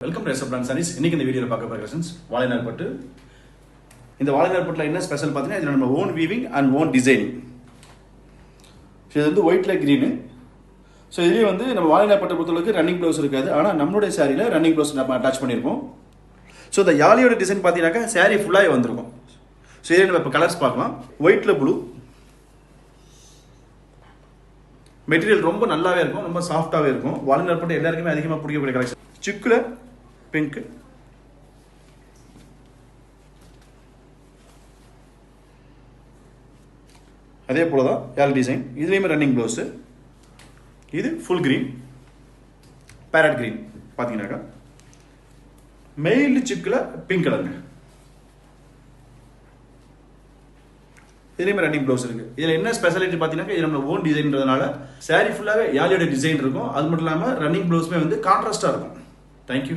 Welcome to SF brand saris. இன்னைக்கு இந்த வீடியோவில் பார்க்க போகிற கலெக்ஷன்ஸ் வாழைநார் பட்டு. இந்த வாழைநார் பட்டில் என்ன ஸ்பெஷல் பார்த்தீங்கன்னா, இதில் நம்ம own weaving and own designing. So இது வந்து ஒயிட்ல க்ரீனு. ஸோ இதுலேயும் வந்து நம்ம வாழைநார் பட்டை பொறுத்தளவுக்கு ரன்னிங் ப்ளவுஸ் இருக்காது, ஆனால் நம்மளுடைய சாரியில் ரன்னிங் ப்ளவுஸ் நம்ம அட்டாச் பண்ணியிருப்போம். ஸோ இந்த யாழியோட டிசைன் பார்த்தீங்கன்னாக்கா சாரீ ஃபுல்லாகவே வந்திருக்கும். ஸோ இதே நம்ம இப்போ கலர்ஸ் பார்க்கலாம். ஒயிட்ல ப்ளூ மெட்டீரியல் ரொம்ப நல்லாவே இருக்கும், ரொம்ப சாஃப்டாகவே இருக்கும். வாழைநார் பட்டு எல்லாருக்குமே அதிகமாக பிடிக்கக்கூடிய கலெக்ஷன். சிக்குல பிங்க், அதே போல தான் யாழ் டிசைன். இதுலேயுமே ரன்னிங் ப்ளவுஸு. இது ஃபுல் கிரீன், பேரட் கிரீன் பார்த்தீங்கன்னாக்கா மெயில் சிக்கில் பிங்க் கலருங்க. இதுலேயுமே ரன்னிங் ப்ளவுஸ் இருக்குது. இதில் என்ன ஸ்பெஷாலிட்டி பார்த்தீங்கன்னா, இது நம்ம ஓன் டிசைன்றதுனால சாரீ ஃபுல்லாகவே யாழியோட டிசைன் இருக்கும். அது மட்டும் இல்லாமல் ரன்னிங் ப்ளவுஸுமே வந்து கான்ட்ராஸ்டாக இருக்கும். தேங்க்யூ.